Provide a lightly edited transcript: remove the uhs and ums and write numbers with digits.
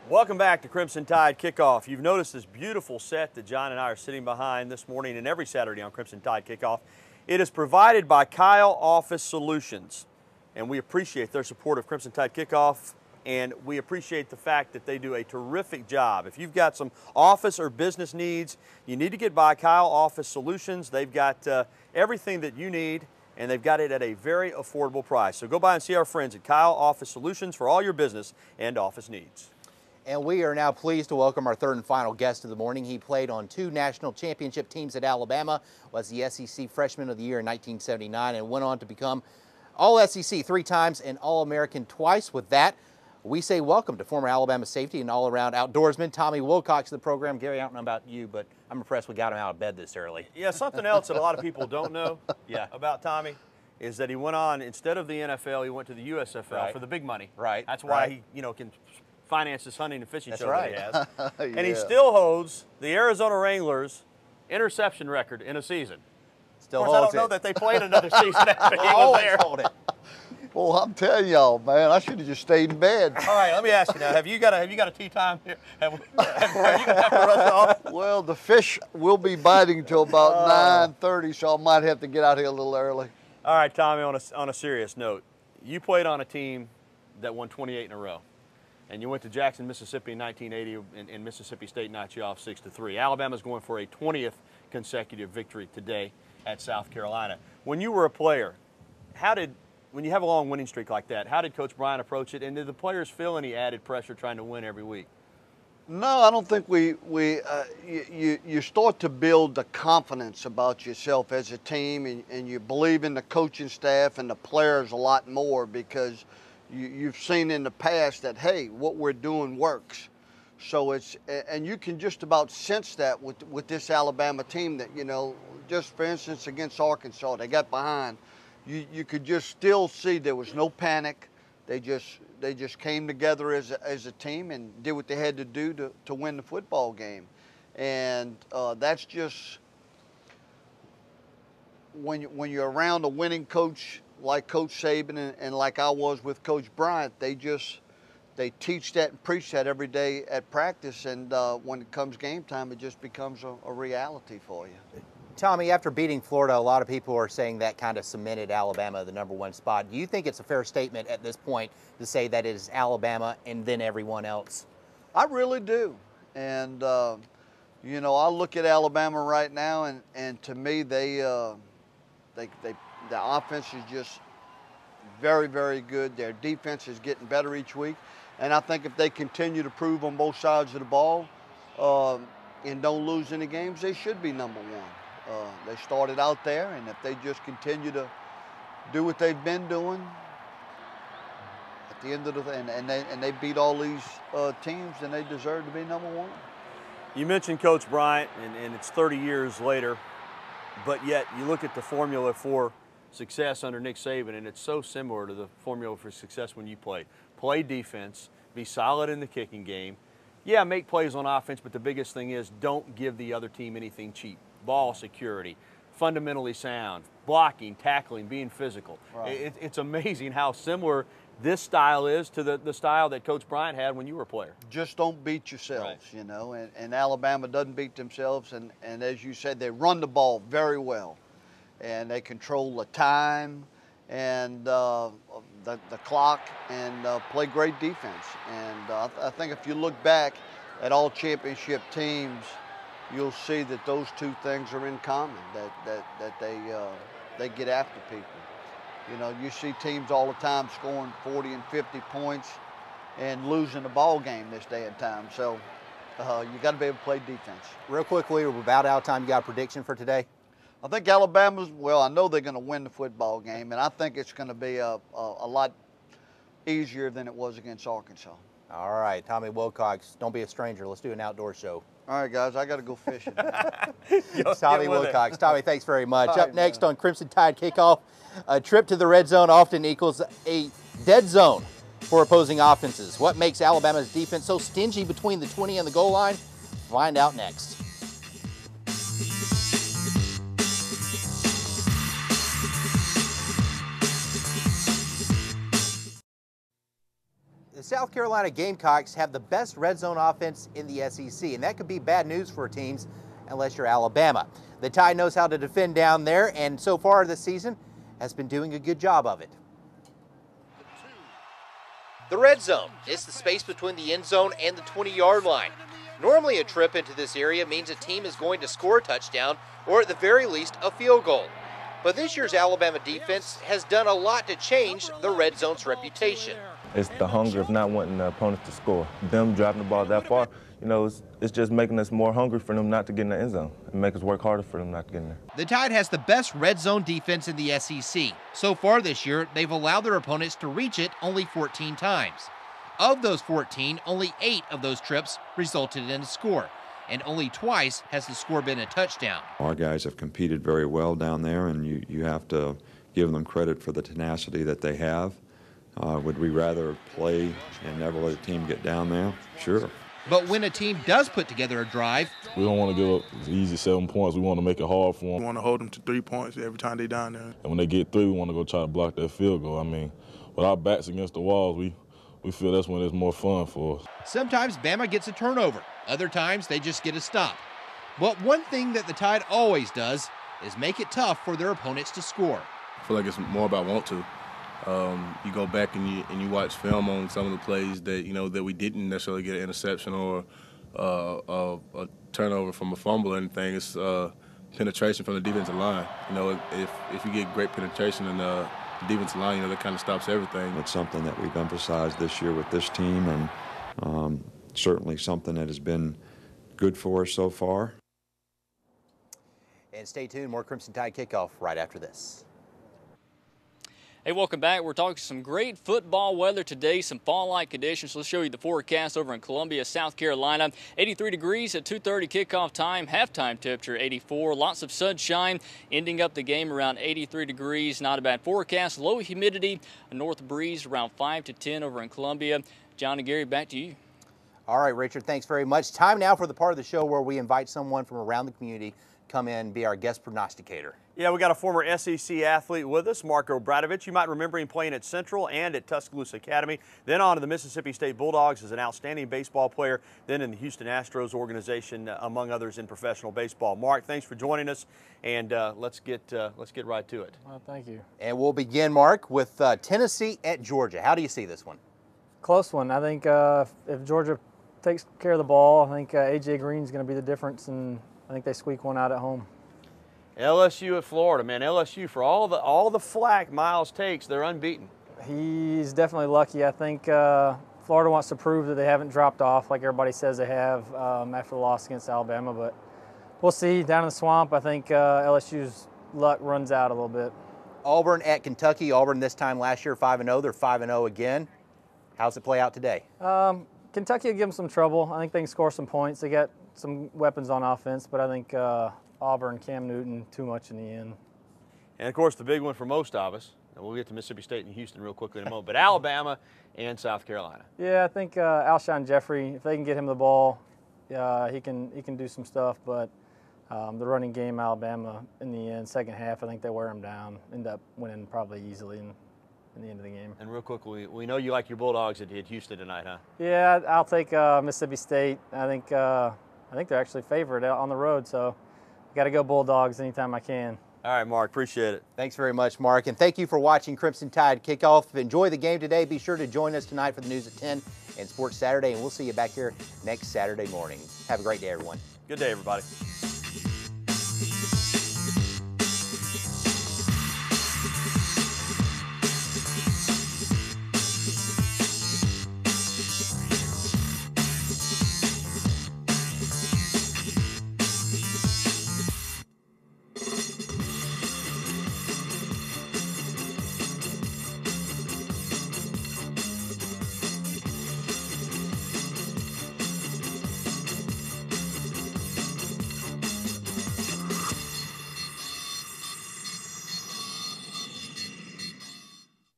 Welcome back to Crimson Tide Kickoff. You've noticed this beautiful set that John and I are sitting behind this morning and every Saturday on Crimson Tide Kickoff. It is provided by Kyle Office Solutions, and we appreciate their support of Crimson Tide Kickoff, and we appreciate the fact that they do a terrific job. If you've got some office or business needs, you need to get by Kyle Office Solutions. They've got everything that you need, and they've got it at a very affordable price. So go by and see our friends at Kyle Office Solutions for all your business and office needs. And we are now pleased to welcome our third and final guest of the morning. He played on 2 national championship teams at Alabama, was the SEC Freshman of the Year in 1979, and went on to become All-SEC 3 times and All-American twice. With that, we say welcome to former Alabama safety and all-around outdoorsman Tommy Wilcox to the program. Gary, I don't know about you, but I'm impressed we got him out of bed this early. Yeah, something else that a lot of people don't know about Tommy is that he went on, instead of the NFL, he went to the USFL for the big money. Right. That's why he, can finance this hunting and fishing show that he has. Yeah. And he still holds the Arizona Wranglers interception record in a season. Still of course, holds I don't know that they played another season after he was there. Hold it. Well, I'm telling y'all, man, I should have just stayed in bed. All right, let me ask you now, have you got a tea time here? Have you have to rush off? Well, the fish will be biting till about 9:30, so I might have to get out here a little early. All right, Tommy, on a serious note, you played on a team that won 28 in a row. And you went to Jackson, Mississippi in 1980, and Mississippi State knocked you off 6-3. Alabama's going for a 20th consecutive victory today at South Carolina. When you were a player, when you have a long winning streak like that, how did Coach Bryant approach it? And did the players feel any added pressure trying to win every week? No, I don't think you start to build the confidence about yourself as a team, and you believe in the coaching staff and the players a lot more because you've seen in the past that, hey, what we're doing works. So and you can just about sense that with this Alabama team that, just for instance against Arkansas, they got behind. You could just still see there was no panic. They just came together as a team and did what they had to do to win the football game. And that's just, when you're around a winning coach like Coach Saban and like I was with Coach Bryant, they teach that and preach that every day at practice, and when it comes game time, it just becomes a reality for you. Tommy, after beating Florida, a lot of people are saying that kind of cemented Alabama the #1 spot. Do you think it's a fair statement at this point to say that it is Alabama and then everyone else? I really do. And, I look at Alabama right now, and to me, the offense is just very, very good. Their defense is getting better each week. And I think if they continue to prove on both sides of the ball and don't lose any games, they should be #1. They started out there, and if they just continue to do what they've been doing, at the end of and they beat all these teams, then they deserve to be #1. You mentioned Coach Bryant, and it's 30 years later, but yet you look at the formula for success under Nick Saban, and it's so similar to the formula for success when you played. Play defense, be solid in the kicking game. Yeah, make plays on offense, but the biggest thing is don't give the other team anything cheap. Ball security, fundamentally sound, blocking, tackling, being physical. Right. It's amazing how similar this style is to the style that Coach Bryant had when you were a player. Just don't beat yourselves, and Alabama doesn't beat themselves, and as you said, they run the ball very well, and they control the time and the clock, and play great defense. And I think if you look back at all championship teams, you'll see that those two things are in common, that they get after people. You see teams all the time scoring 40 and 50 points and losing the ball game this day and time. So you got to be able to play defense. Real quickly, we're about out of time. You got a prediction for today? I think Alabama's, I know they're going to win the football game, and I think it's going to be a lot easier than it was against Arkansas. All right, Tommy Wilcox, don't be a stranger. Let's do an outdoor show. All right, guys, I got to go fishing. Tommy Wilcox. Tommy, thanks very much. Up next on Crimson Tide Kickoff, a trip to the red zone often equals a dead zone for opposing offenses. What makes Alabama's defense so stingy between the 20 and the goal line? Find out next. The South South Carolina Gamecocks have the best red zone offense in the SEC, and that could be bad news for teams unless you're Alabama. The Tide knows how to defend down there, and so far this season has been doing a good job of it. The red zone is the space between the end zone and the 20-yard line. Normally a trip into this area means a team is going to score a touchdown or at the very least a field goal. But this year's Alabama defense has done a lot to change the red zone's reputation. It's the hunger of not wanting the opponents to score. Them driving the ball that far, you know, it's just making us more hungry for them not to get in the end zone and make us work harder for them not to get in there. The Tide has the best red zone defense in the SEC. So far this year, they've allowed their opponents to reach it only 14 times. Of those 14, only 8 of those trips resulted in a score, and only twice has the score been a touchdown. Our guys have competed very well down there, and you have to give them credit for the tenacity that they have. Would we rather play and never let a team get down there? Sure. But when a team does put together a drive, we don't want to give up easy 7 points. We want to make it hard for them. We want to hold them to 3 points every time they're down there. And when they get 3, we want to go try to block that field goal. I mean, with our backs against the walls, we feel that's when it's more fun for us. Sometimes Bama gets a turnover. Other times they just get a stop. But one thing that the Tide always does is make it tough for their opponents to score. I feel like it's more about want to. You go back and you watch film on some of the plays that that we didn't necessarily get an interception or a turnover from a fumble or anything. It's penetration from the defensive line. If you get great penetration in the defensive line, that kind of stops everything. It's something that we've emphasized this year with this team, and certainly something that has been good for us so far. And stay tuned, more Crimson Tide kickoff right after this. Hey, welcome back. We're talking some great football weather today, some fall-like conditions. Let's show you the forecast over in Columbia, South Carolina. 83 degrees at 2:30 kickoff time, halftime temperature 84. Lots of sunshine, ending up the game around 83 degrees. Not a bad forecast. Low humidity, a north breeze around 5 to 10 over in Columbia. John and Gary, back to you. All right, Richard, thanks very much. Time now for the part of the show where we invite someone from around the community come in and be our guest prognosticator. Yeah, we got a former SEC athlete with us, Marco Bradovich. You might remember him playing at Central and at Tuscaloosa Academy, then on to the Mississippi State Bulldogs as an outstanding baseball player, then in the Houston Astros organization, among others in professional baseball. Mark, thanks for joining us, and let's get right to it. Well, thank you. And we'll begin, Mark, with Tennessee at Georgia. How do you see this one? Close one. I think if Georgia takes care of the ball, I think A.J. Green's going to be the difference, and I think they squeak one out at home. LSU at Florida, man. LSU, for all the flack Miles takes, they're unbeaten. He's definitely lucky. I think Florida wants to prove that they haven't dropped off like everybody says they have after the loss against Alabama, but we'll see. Down in the swamp, I think LSU's luck runs out a little bit. Auburn at Kentucky. Auburn this time last year 5-0. They're 5-0 again. How's it play out today? Kentucky will give them some trouble. I think they can score some points. They got some weapons on offense, but I think Auburn, Cam Newton, too much in the end. And, of course, the big one for most of us, and we'll get to Mississippi State and Houston real quickly in a moment, but Alabama and South Carolina. Yeah, I think Alshon Jeffrey, if they can get him the ball, he can do some stuff, but the running game, Alabama, in the end, second half, I think they wear him down, end up winning probably easily in the end of the game. And real quickly, we know you like your Bulldogs at Houston tonight, huh? Yeah, I'll take Mississippi State. I think they're actually favored on the road, so got to go Bulldogs anytime I can. All right, Mark, appreciate it. Thanks very much, Mark, and thank you for watching Crimson Tide Kickoff. Enjoy the game today. Be sure to join us tonight for the news at 10 and Sports Saturday, and we'll see you back here next Saturday morning. Have a great day, everyone. Good day, everybody.